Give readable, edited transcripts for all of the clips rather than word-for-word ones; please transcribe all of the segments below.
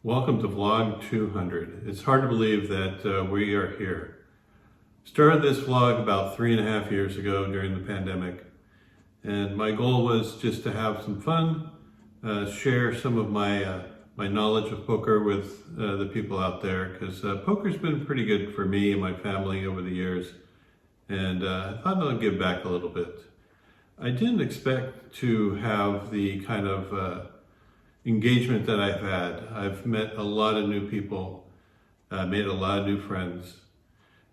Welcome to vlog 200. It's hard to believe that we are here. Started this vlog about 3.5 years ago during the pandemic, and my goal was just to have some fun, share some of my knowledge of poker with the people out there, because poker's been pretty good for me and my family over the years, and I thought I'd give back a little bit. I didn't expect to have the kind of engagement that I've had. I've met a lot of new people, made a lot of new friends,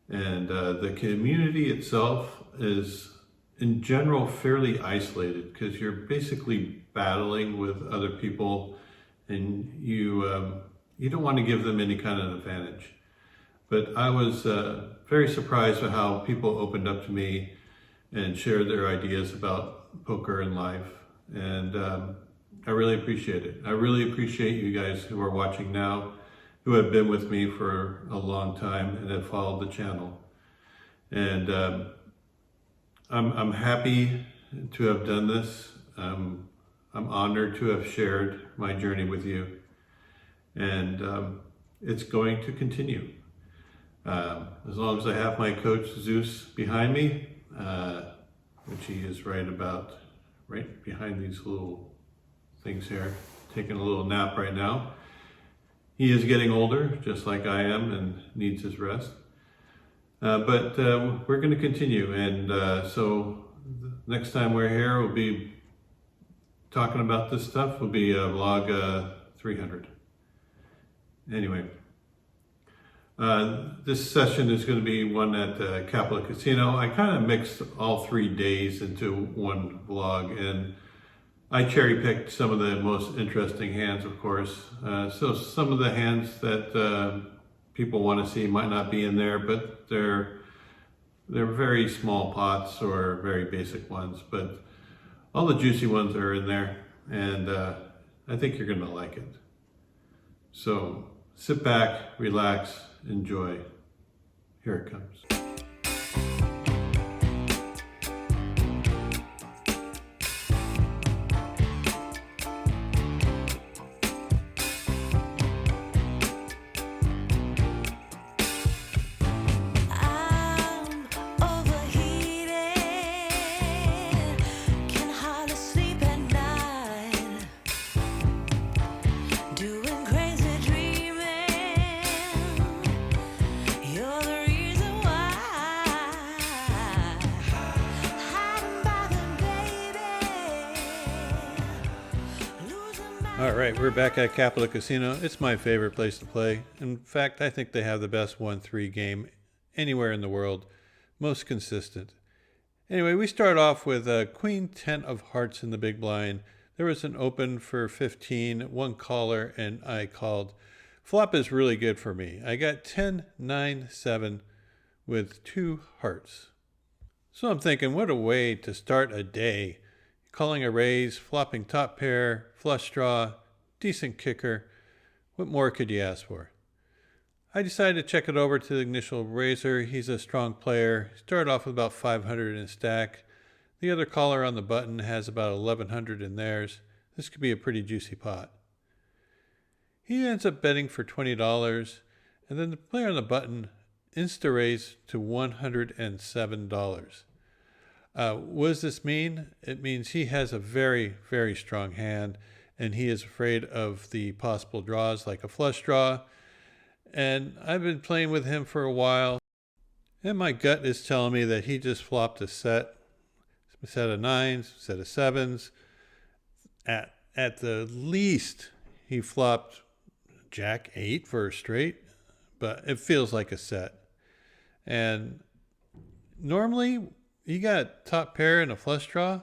and the community itself is in general fairly isolated because you're basically battling with other people, and you don't want to give them any kind of advantage. But I was very surprised at how people opened up to me and shared their ideas about poker and life, and I really appreciate it. I really appreciate you guys who are watching now, who have been with me for a long time and have followed the channel. And I'm happy to have done this. I'm honored to have shared my journey with you, and it's going to continue. As long as I have my coach Zeus behind me, which he is right behind these little things here, taking a little nap right now. He is getting older, just like I am, and needs his rest. But we're going to continue, and so next time we're here, we'll be talking about this stuff. Will be vlog 300. Anyway, this session is going to be one at Capitol Casino. I kind of mixed all 3 days into one vlog, and I cherry picked some of the most interesting hands, of course. So some of the hands that people want to see might not be in there, but they're very small pots or very basic ones. But all the juicy ones are in there, and I think you're going to like it. So sit back, relax, enjoy. Here it comes. All right, we're back at Capitol Casino. It's my favorite place to play. In fact, I think they have the best 1-3 game anywhere in the world. Most consistent. Anyway, we start off with Queen 10 of hearts in the big blind. There was an open for 15, one caller, and I called. Flop is really good for me. I got 10, 9, 7 with 2 hearts. So I'm thinking, what a way to start a day. Calling a raise, flopping top pair, flush draw, decent kicker. What more could you ask for? I decided to check it over to the initial raiser. He's a strong player. Started off with about 500 in stack. The other caller on the button has about 1,100 in theirs. This could be a pretty juicy pot. He ends up betting for $20, and then the player on the button insta-raise to $107. What does this mean? It means he has a very, very strong hand, and he is afraid of the possible draws like a flush draw. And I've been playing with him for a while, and my gut is telling me that he just flopped a set of 9s, set of 7s. At the least, he flopped Jack 8 for a straight, but it feels like a set. And normally, you got top pair and a flush draw,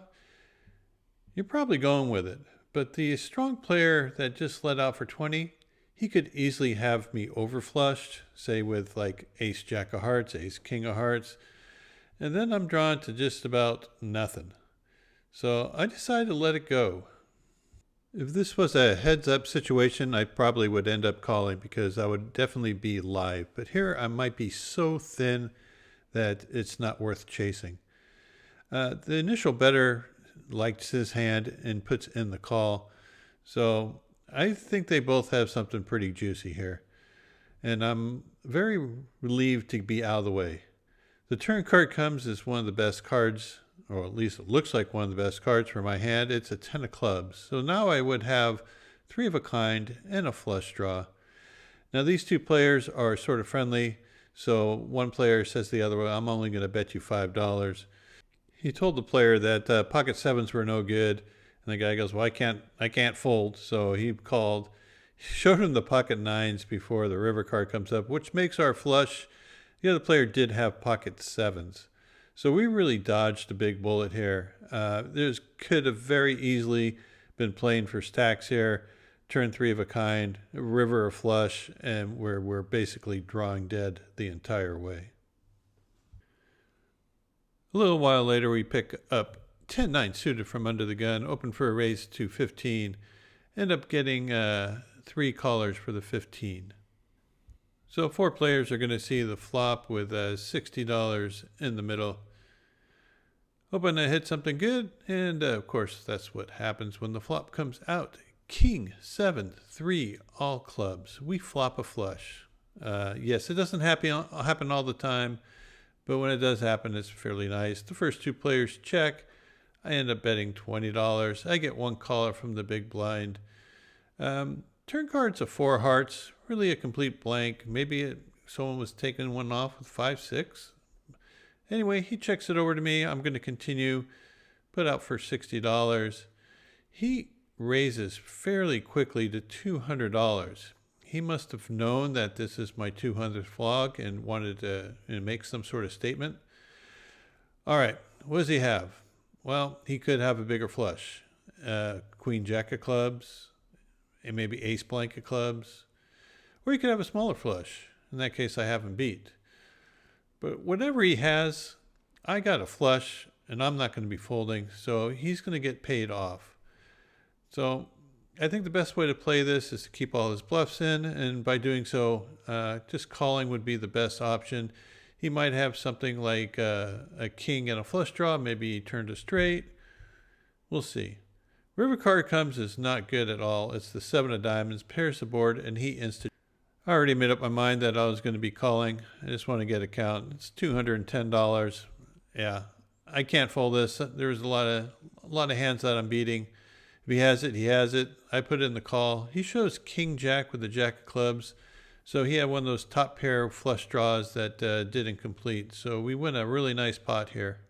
you're probably going with it. But the strong player that just let out for 20, he could easily have me overflushed, say with like ace jack of hearts, ace king of hearts, and then I'm drawn to just about nothing. So I decided to let it go. If this was a heads up situation, I probably would end up calling because I would definitely be live. But here I might be so thin that it's not worth chasing. The initial bettor likes his hand and puts in the call. So I think they both have something pretty juicy here. And I'm very relieved to be out of the way. The turn card comes as one of the best cards, or at least it looks like one of the best cards for my hand. It's a 10 of clubs. So now I would have 3 of a kind and a flush draw. Now these two players are sort of friendly. So one player says to the other, well, I'm only going to bet you $5. He told the player that pocket sevens were no good. And the guy goes, well, I can't fold. So he called, showed him the pocket nines before the river card comes up, which makes our flush. The other player did have pocket sevens. So we really dodged a big bullet here. There's could have very easily been playing for stacks here. Turn 3 of a kind, river or flush, and we're basically drawing dead the entire way. A little while later, we pick up 10-9 suited from under the gun, open for a raise to 15, end up getting 3 callers for the 15. So 4 players are going to see the flop with $60 in the middle. Hoping to hit something good, and of course that's what happens when the flop comes out. King 7-3 all clubs. We flop a flush. Yes, it doesn't happen all the time, but when it does happen, it's fairly nice. The first 2 players check. I end up betting $20. I get 1 caller from the big blind. Turn card's a 4 hearts, really a complete blank. Maybe someone was taking one off with 5-6. Anyway, he checks it over to me. I'm going to continue, put out for $60. He raises fairly quickly to $200. He must have known that this is my 200th flog and wanted to make some sort of statement. All right, what does he have? Well, he could have a bigger flush. Queen jack of clubs, and maybe ace blank of clubs. Or he could have a smaller flush. In that case, I have him beat. But whatever he has, I got a flush, and I'm not going to be folding, so he's going to get paid off. So I think the best way to play this is to keep all his bluffs in, and by doing so, just calling would be the best option. He might have something like a king and a flush draw. Maybe he turned a straight. We'll see. River card comes is not good at all. It's the 7 of diamonds, pairs the board, and he I already made up my mind that I was going to be calling. I just want to get a count. It's $210. Yeah, I can't fold this. There's a lot of hands that I'm beating. If he has it, he has it. I put it in the call. He shows king jack with the jack of clubs. So he had one of those top pair flush draws that didn't complete. So we win a really nice pot here.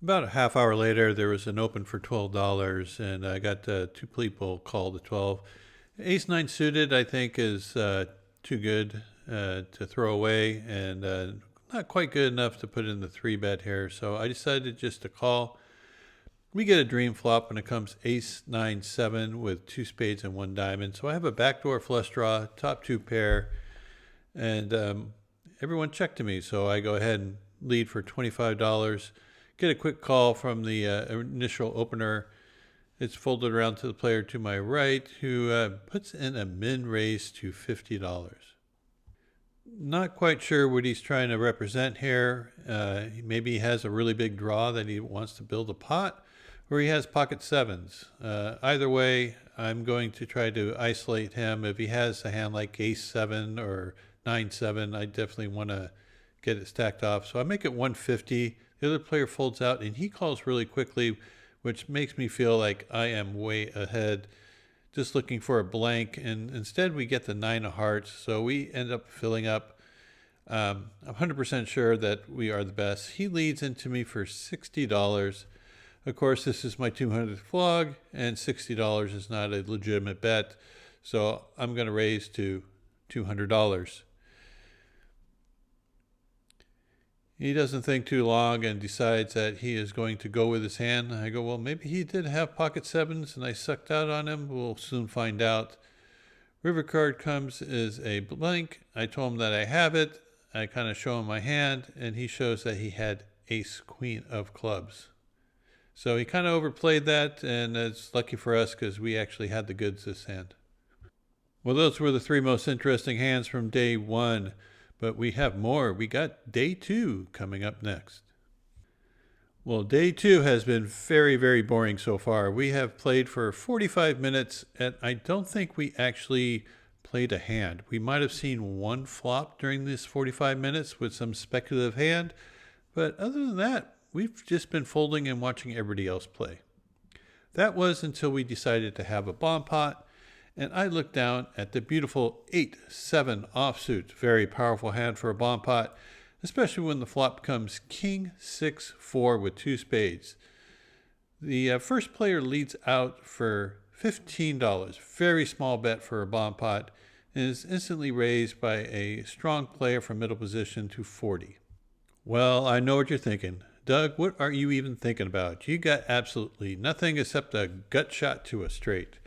About a half hour later, there was an open for $12, and I got 2 people called at 12. Ace 9 suited, I think, is too good to throw away, and not quite good enough to put in the 3-bet here. So I decided just to call. We get a dream flop when it comes ace 9-7 with 2 spades and 1 diamond. So I have a backdoor flush draw, top 2 pair, and everyone checked to me. So I go ahead and lead for $25. Get a quick call from the initial opener. It's folded around to the player to my right, who puts in a min raise to $50. Not quite sure what he's trying to represent here. Maybe he has a really big draw that he wants to build a pot, or he has pocket sevens. Either way, I'm going to try to isolate him. If he has a hand like ace 7 or 9-7, I definitely want to get it stacked off. So I make it 150. The other player folds out, and he calls really quickly, which makes me feel like I am way ahead, just looking for a blank. And instead, we get the 9 of hearts. So we end up filling up. I'm 100% sure that we are the best. He leads into me for $60. Of course, this is my 200th flog, and $60 is not a legitimate bet. So I'm going to raise to $200. He doesn't think too long and decides that he is going to go with his hand. I go, well, maybe he did have pocket sevens and I sucked out on him. We'll soon find out. River card comes as a blank. I told him that I have it. I kind of show him my hand, and he shows that he had ace queen of clubs. So he kind of overplayed that, and it's lucky for us because we actually had the goods this hand. Well, those were the 3 most interesting hands from day 1. But we have more. We got day 2 coming up next. Well, day two has been very, very boring so far. We have played for 45 minutes, and I don't think we actually played a hand. We might have seen one flop during this 45 minutes with some speculative hand, but other than that, we've just been folding and watching everybody else play. That was until we decided to have a bomb pot, and I looked down at the beautiful 8-7 offsuit. Very powerful hand for a bomb pot, especially when the flop comes King 6-4 with two spades. The first player leads out for $15, very small bet for a bomb pot, and is instantly raised by a strong player from middle position to 40. Well, I know what you're thinking. Doug, what are you even thinking about? You got absolutely nothing except a gut shot to a straight.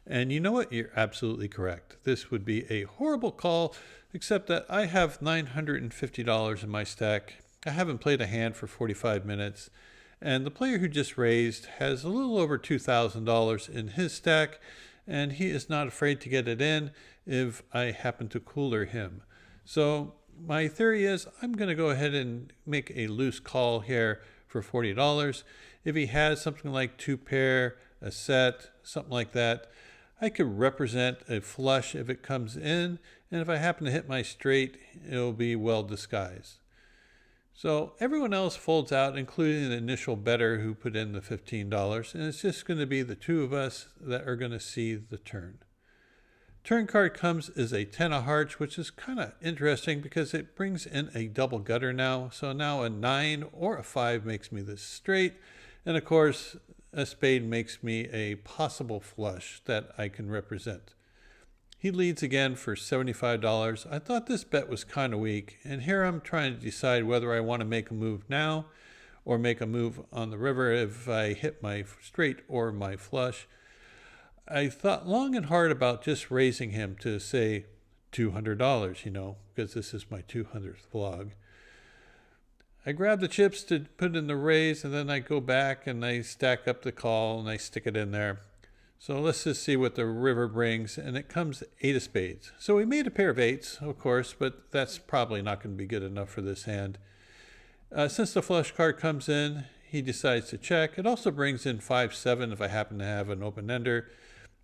And you know what? You're absolutely correct. This would be a horrible call, except that I have $950 in my stack. I haven't played a hand for 45 minutes, and the player who just raised has a little over $2,000 in his stack, and he is not afraid to get it in if I happen to cooler him. So my theory is I'm going to go ahead and make a loose call here for $40. If he has something like two pair, a set, something like that, I could represent a flush if it comes in, and if I happen to hit my straight, it'll be well disguised. So everyone else folds out, including the initial bettor who put in the $15, and it's just going to be the two of us that are going to see the turn. Turn card comes as a 10 of hearts, which is kind of interesting because it brings in a double gutter now. So now a 9 or a 5 makes me the straight, and of course a spade makes me a possible flush that I can represent. He leads again for $75. I thought this bet was kind of weak, and here I'm trying to decide whether I want to make a move now or make a move on the river if I hit my straight or my flush. I thought long and hard about just raising him to, say, $200, because this is my 200th vlog. I grab the chips to put in the raise, and then I go back and I stack up the call and I stick it in there. So let's just see what the river brings, and it comes 8 of spades. So we made a pair of 8s, of course, but that's probably not going to be good enough for this hand. Since the flush card comes in, he decides to check. It also brings in 5-7 if I happen to have an open ender.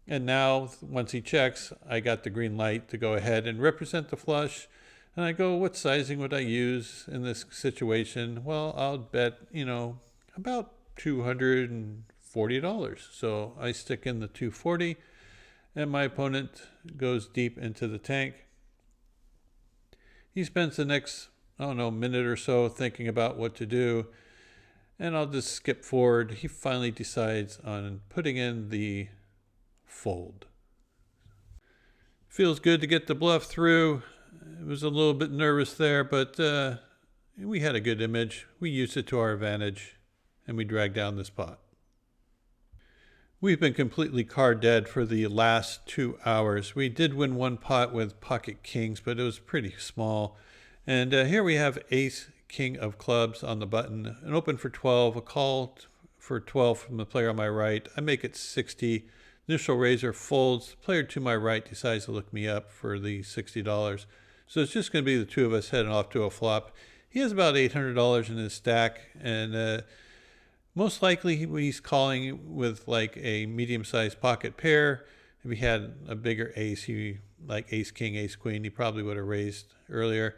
And now, once he checks, I got the green light to go ahead and represent the flush. And I go, what sizing would I use in this situation? Well, I'll bet, about $240. So I stick in the 240, and my opponent goes deep into the tank. He spends the next, minute or so thinking about what to do, and I'll just skip forward. He finally decides on putting in the fold. Feels good to get the bluff through. It was a little bit nervous there, but we had a good image. We used it to our advantage, and we dragged down this pot. We've been completely card dead for the last 2 hours. We did win one pot with pocket kings, but it was pretty small. And here we have ace, king of clubs on the button, an open for 12, a call for 12 from the player on my right. I make it 60. Initial raiser folds. The player to my right decides to look me up for the $60. So it's just going to be the two of us heading off to a flop. He has about $800 in his stack, and most likely he's calling with like a medium-sized pocket pair. If he had a bigger ace, like ace king, ace queen, he probably would have raised earlier.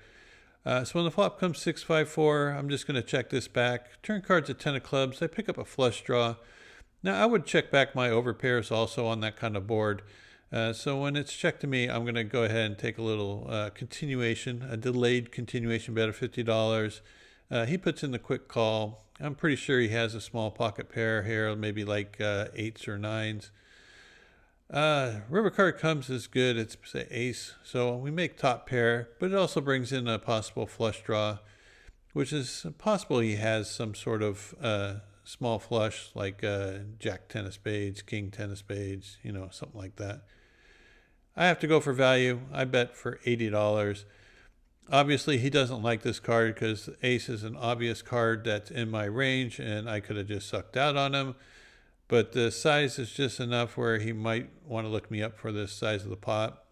So when the flop comes 6-5-4, I'm just going to check this back. Turn card's a 10 of clubs. I pick up a flush draw. Now I would check back my overpairs also on that kind of board. So when it's checked to me, I'm going to go ahead and take a little continuation, a delayed continuation bet of $50. He puts in the quick call. I'm pretty sure he has a small pocket pair here, maybe like 8s or 9s. River card comes as good. It's say ace. So we make top pair, but it also brings in a possible flush draw, which is possible he has some sort of small flush like jack 10 of spades, king 10 of spades, something like that. I have to go for value. I bet for $80. Obviously, he doesn't like this card because ace is an obvious card that's in my range, and I could have just sucked out on him. But the size is just enough where he might want to look me up for this size of the pot.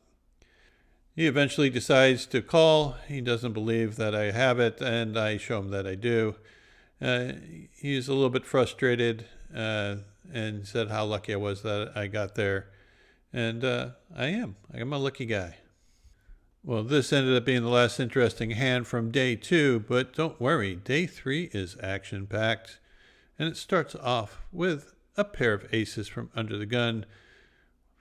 He eventually decides to call. He doesn't believe that I have it, and I show him that I do. Uh, he was a little bit frustrated and said how lucky I was that I got there. And I am. I'm a lucky guy. Well, this ended up being the last interesting hand from day 2, but don't worry, day 3 is action-packed. And it starts off with a pair of aces from under the gun,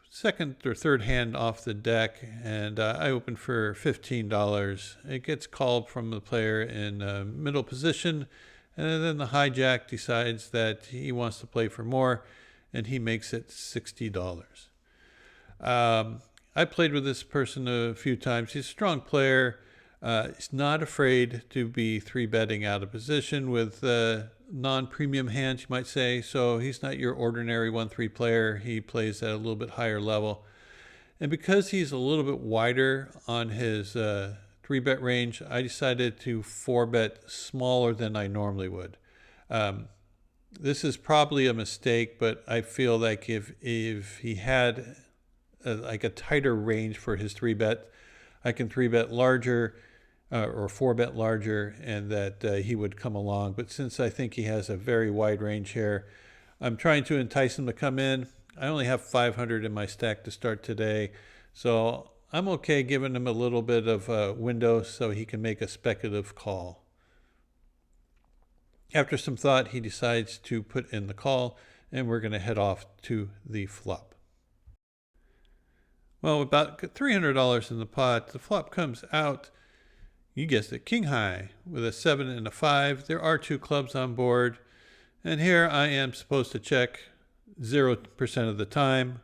second or third hand off the deck, and I open for $15. It gets called from the player in middle position, and then the hijack decides that he wants to play for more, and he makes it $60. I played with this person a few times. He's a strong player. He's not afraid to be 3-betting out of position with non-premium hands, you might say. So he's not your ordinary 1-3 player. He plays at a little bit higher level. And because he's a little bit wider on his 3-bet range, I decided to 4-bet smaller than I normally would. This is probably a mistake, but I feel like if he had like a tighter range for his 3-bet, I can 3-bet larger or 4-bet larger, and that he would come along. But since I think he has a very wide range here, I'm trying to entice him to come in. I only have 500 in my stack to start today, so I'm okay giving him a little bit of a window so he can make a speculative call. After some thought, he decides to put in the call, and we're going to head off to the flop. Well, about $300 in the pot, the flop comes out, you guessed it, king high with a 7 and a 5. There are 2 clubs on board, and here I am supposed to check 0% of the time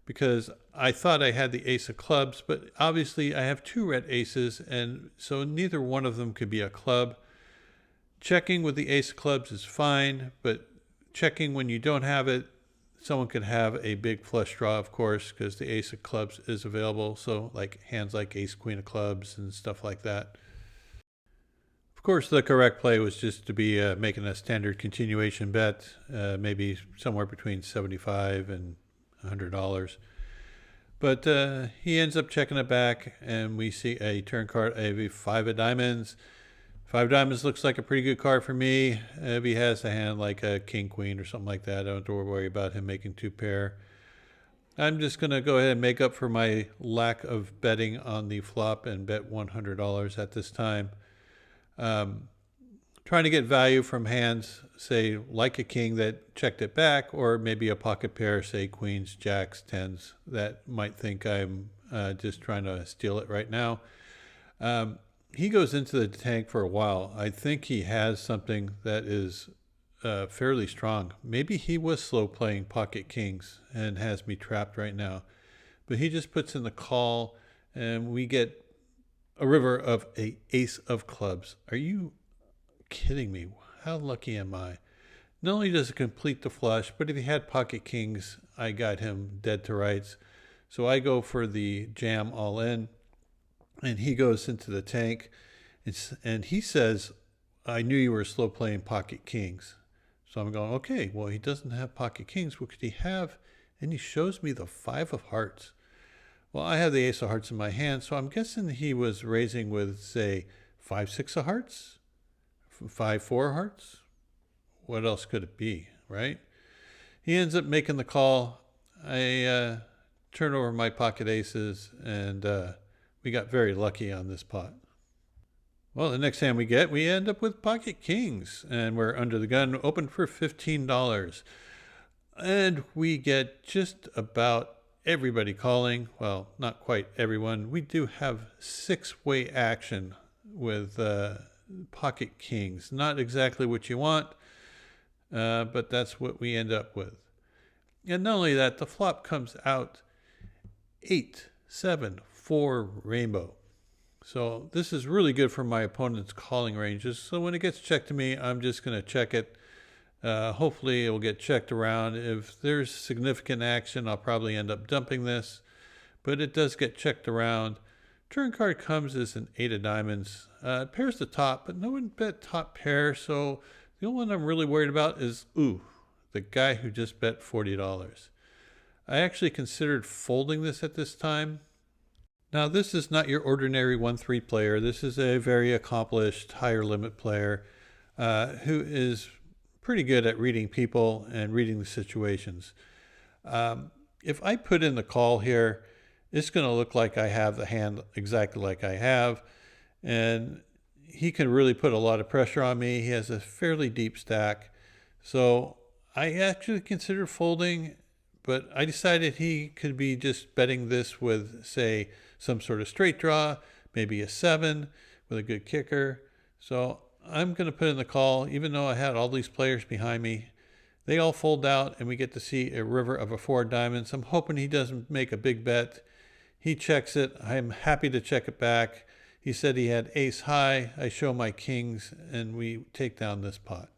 because I thought I had the ace of clubs, but obviously I have 2 red aces, and so neither one of them could be a club. Checking with the ace of clubs is fine, but checking when you don't have it, someone could have a big flush draw, of course, because the ace of clubs is available. So like hands like ace, queen of clubs and stuff like that. Of course, the correct play was just to be making a standard continuation bet, maybe somewhere between $75 and $100. But he ends up checking it back, and we see a turn card, a 5 of diamonds. 5 diamonds looks like a pretty good card for me. If he has a hand like a king, queen, or something like that, I don't have to worry about him making 2 pair. I'm just going to go ahead and make up for my lack of betting on the flop and bet $100 at this time. Trying to get value from hands, say, like a king that checked it back, or maybe a pocket pair, say queens, jacks, tens, that might think I'm just trying to steal it right now. He goes into the tank for a while. I think he has something that is fairly strong. Maybe he was slow playing pocket kings and has me trapped right now. But he just puts in the call, and we get a river of a ace of clubs. Are you kidding me? How lucky am I? Not only does it complete the flush, but if he had pocket kings, I got him dead to rights. So I go for the jam all in. And he goes into the tank, and he says, I knew you were slow playing pocket kings. So I'm going, okay, well, he doesn't have pocket kings. What could he have? And he shows me the 5 of hearts. Well, I have the ace of hearts in my hand, so I'm guessing he was raising with, say, 5, 6 of hearts, 5, 4 hearts. What else could it be, right? He ends up making the call. I turn over my pocket aces, and we got very lucky on this pot. Well, the next hand we end up with pocket kings, and we're under the gun, open for $15. And we get just about everybody calling. Well, not quite everyone. We do have 6-way action with pocket kings. Not exactly what you want, but that's what we end up with. And not only that, the flop comes out 8, 7, 4 rainbow. So this is really good for my opponent's calling ranges. So when it gets checked to me, I'm just going to check it. Hopefully it will get checked around. If there's significant action, I'll probably end up dumping this. But it does get checked around. Turn card comes as an 8 of diamonds. Pairs the top, but no one bet top pair. So the only one I'm really worried about is, the guy who just bet $40. I actually considered folding this at this time. Now, this is not your ordinary 1-3 player. This is a very accomplished higher limit player. who is pretty good at reading people and reading the situations. If I put in the call here, it's going to look like I have the hand exactly like I have, and he can really put a lot of pressure on me. He has a fairly deep stack, so I actually considered folding, but I decided he could be just betting this with, say, some sort of straight draw, maybe a 7 with a good kicker. So I'm going to put in the call, even though I had all these players behind me. They all fold out, and we get to see a river of a 4 diamonds. I'm hoping he doesn't make a big bet. He checks it. I'm happy to check it back. He said he had ace high. I show my kings, and we take down this pot.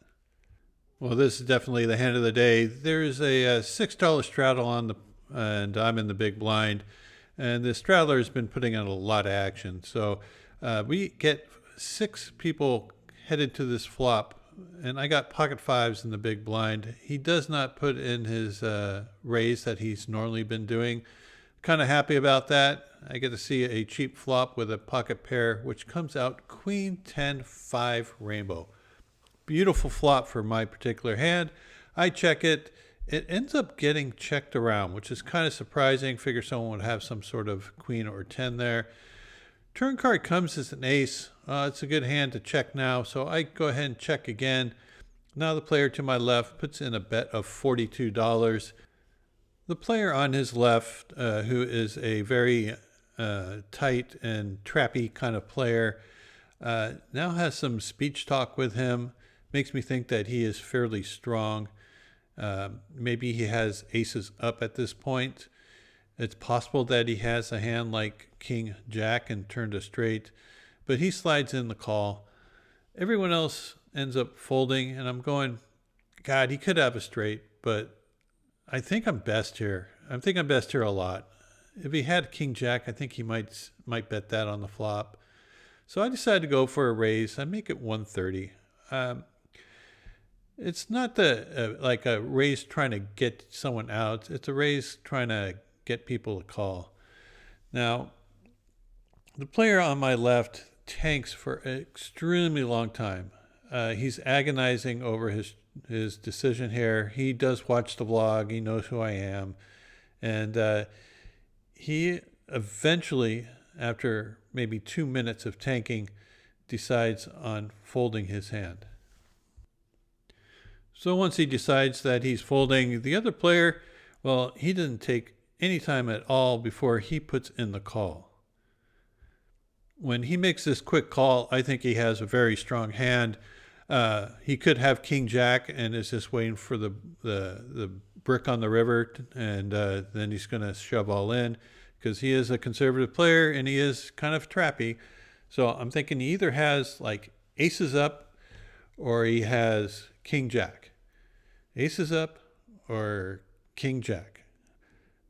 Well, this is definitely the hand of the day. There's a $6 straddle on the, and I'm in the big blind. And the straddler has been putting on a lot of action. So we get 6 people headed to this flop, and I got pocket 5s in the big blind. He does not put in his raise that he's normally been doing. Kind of happy about that. I get to see a cheap flop with a pocket pair, which comes out queen 10 5 rainbow. Beautiful flop for my particular hand. I check it. It ends up getting checked around, which is kind of surprising. Figure someone would have some sort of queen or 10 there. Turn card comes as an ace. It's a good hand to check now, so I go ahead and check again. Now the player to my left puts in a bet of $42. The player on his left, who is a very tight and trappy kind of player, now has some speech talk with him. Makes me think that he is fairly strong. Maybe he has aces up at this point. It's possible that he has a hand like King Jack and turned a straight, but he slides in the call. Everyone else ends up folding, and I'm going, God, he could have a straight, but I think I'm best here. I think I'm best here a lot. If he had King Jack, I think he might bet that on the flop. So I decided to go for a raise. I make it 130. It's not like a raise trying to get someone out. It's a raise trying to get people to call. Now, the player on my left tanks for an extremely long time. He's agonizing over his decision here. He does watch the vlog. He knows who I am. And he eventually, after maybe 2 minutes of tanking, decides on folding his hand. So once he decides that he's folding, the other player, well, he didn't take any time at all before he puts in the call. When he makes this quick call, I think he has a very strong hand. He could have King Jack and is just waiting for the brick on the river, and then he's going to shove all in because he is a conservative player and he is kind of trappy. So I'm thinking he either has like aces up or he has King Jack. Aces up or King Jack.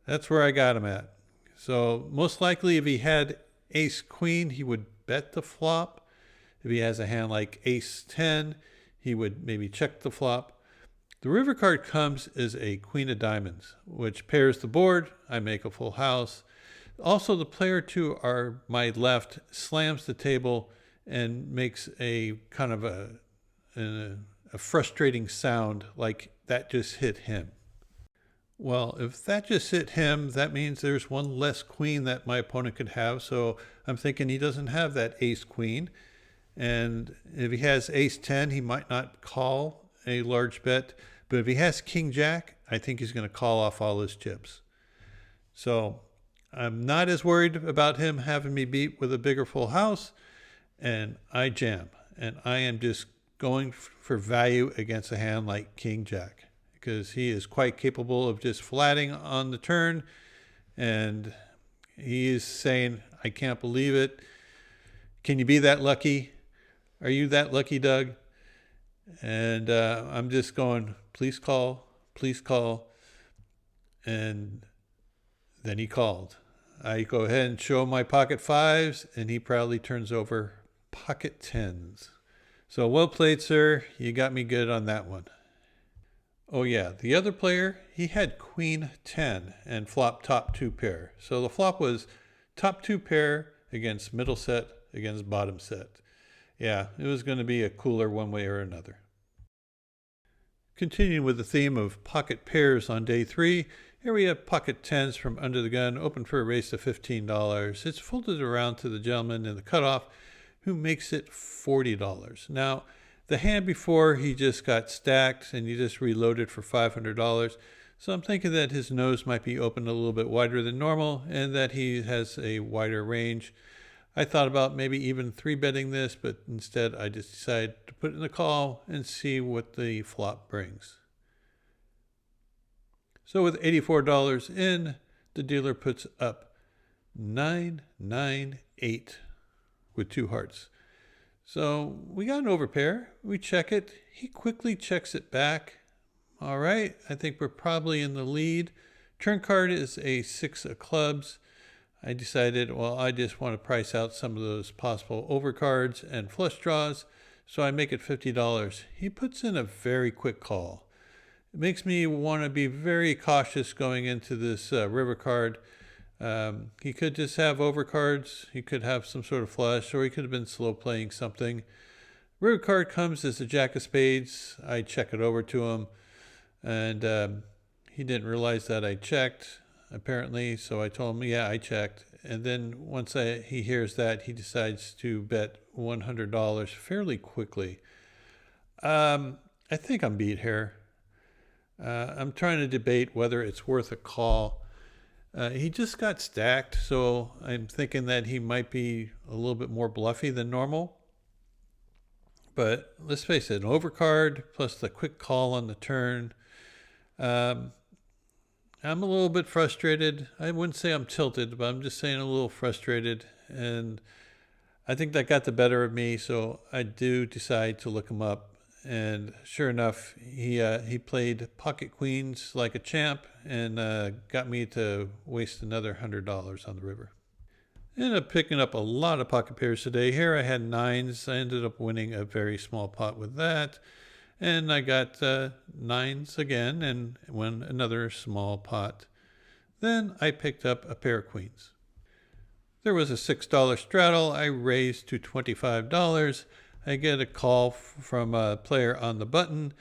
That's where I got him at. So most likely if he had ace queen, he would bet the flop. If he has a hand like ace 10, he would maybe check the flop. The river card comes as a queen of diamonds, which pairs the board. I make a full house. Also, the player to my left slams the table and makes a kind of a frustrating sound like that just hit him. Well, if that just hit him, that means there's one less queen that my opponent could have. So I'm thinking he doesn't have that ace queen. And if he has ace 10, he might not call a large bet. But if he has King Jack, I think he's going to call off all his chips. So I'm not as worried about him having me beat with a bigger full house. And I jam. And I am just going for value against a hand like King Jack, because he is quite capable of just flatting on the turn. And he is saying, I can't believe it. Can you be that lucky? Are you that lucky, Doug? And I'm just going, please call, please call. And then he called. I go ahead and show my pocket 5s, and he proudly turns over pocket 10s. So well played, sir. You got me good on that one. Oh yeah, the other player, he had queen 10 and flop top 2 pair. So the flop was top 2 pair against middle set against bottom set. Yeah, it was going to be a cooler one way or another. Continuing with the theme of pocket pairs on day 3, here we have pocket 10s from under the gun, open for a raise to $15. It's folded around to the gentleman in the cutoff, who makes it $40. Now, the hand before, he just got stacked and he just reloaded for $500. So I'm thinking that his nose might be open a little bit wider than normal and that he has a wider range. I thought about maybe even 3-betting this, but instead I just decided to put in the call and see what the flop brings. So with $84 in, the dealer puts up 998 with 2 hearts. So we got an overpair. We check it. He quickly checks it back. All right, I think we're probably in the lead. Turn card is a 6 of clubs. I decided, well, I just want to price out some of those possible overcards and flush draws, so I make it $50. He puts in a very quick call. It makes me want to be very cautious going into this river card. He could just have overcards. He could have some sort of flush, or he could have been slow playing something. River card comes as a jack of spades. I check it over to him, and he didn't realize that I checked, apparently, so I told him, yeah, I checked. And then once he hears that, he decides to bet $100 fairly quickly. I think I'm beat here. I'm trying to debate whether it's worth a call. He just got stacked, so I'm thinking that he might be a little bit more bluffy than normal. But let's face it, an overcard plus the quick call on the turn. I'm a little bit frustrated. I wouldn't say I'm tilted, but I'm just saying a little frustrated. And I think that got the better of me, so I do decide to look him up. And sure enough, he played pocket queens like a champ and got me to waste another $100 on the river. Ended up picking up a lot of pocket pairs today. Here I had 9s. I ended up winning a very small pot with that. And I got 9s again and won another small pot. Then I picked up a pair of queens. There was a $6 straddle. I raised to $25. I get a call from a player on the button,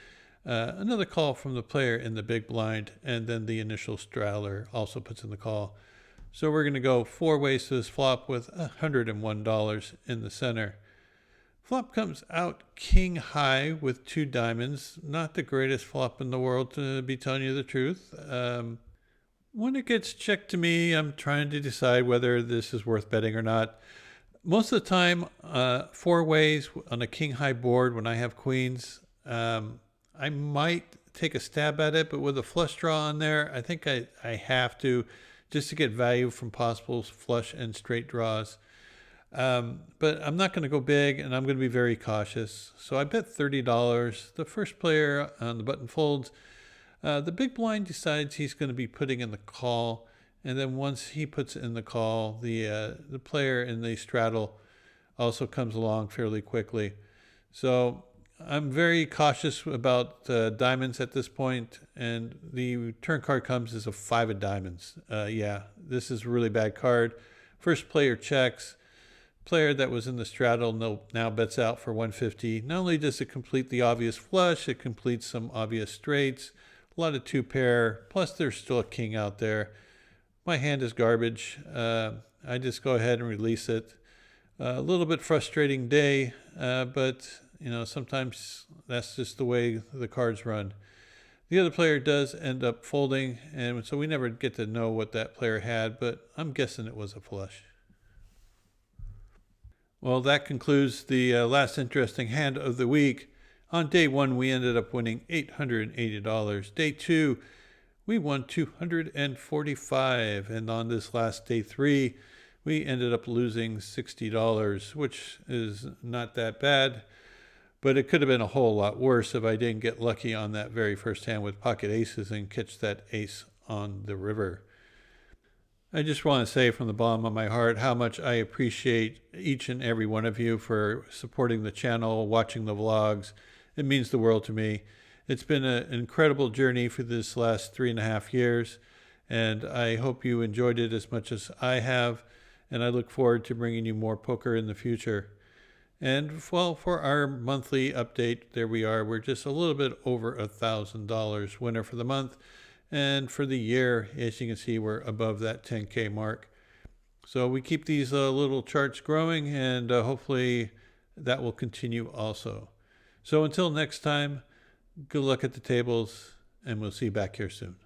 another call from the player in the big blind, and then the initial straddler also puts in the call. So we're going to go 4 ways to this flop with $101 in the center. Flop comes out king high with 2 diamonds. Not the greatest flop in the world, to be telling you the truth. When it gets checked to me, I'm trying to decide whether this is worth betting or not. Most of the time, 4 ways on a king high board when I have queens, I might take a stab at it, but with a flush draw on there, I think I have to, just to get value from possible flush and straight draws. But I'm not going to go big, and I'm going to be very cautious. So I bet $30. The first player on the button folds. The big blind decides he's going to be putting in the call. And then once he puts in the call, the player in the straddle also comes along fairly quickly. So I'm very cautious about diamonds at this point, and the turn card comes as a 5 of diamonds. Yeah, this is a really bad card. First player checks. Player that was in the straddle now bets out for $150. Not only does it complete the obvious flush, it completes some obvious straights, a lot of 2-pair, plus there's still a king out there. My hand is garbage. I just go ahead and release it. A little bit frustrating day, but sometimes that's just the way the cards run. The other player does end up folding, and so we never get to know what that player had, but I'm guessing it was a flush. Well, that concludes the last interesting hand of the week. On day 1, we ended up winning $880. Day 2, we won $245, and on this last day 3, we ended up losing $60, which is not that bad, but it could have been a whole lot worse if I didn't get lucky on that very first hand with pocket aces and catch that ace on the river. I just want to say from the bottom of my heart how much I appreciate each and every one of you for supporting the channel, watching the vlogs. It means the world to me. It's been an incredible journey for this last 3.5 years, and I hope you enjoyed it as much as I have, and I look forward to bringing you more poker in the future. And well, for our monthly update, there we are. We're just a little bit over $1,000 winner for the month. And for the year, as you can see, we're above that 10K mark. So we keep these little charts growing, and hopefully that will continue also. So until next time, good luck at the tables, and we'll see you back here soon.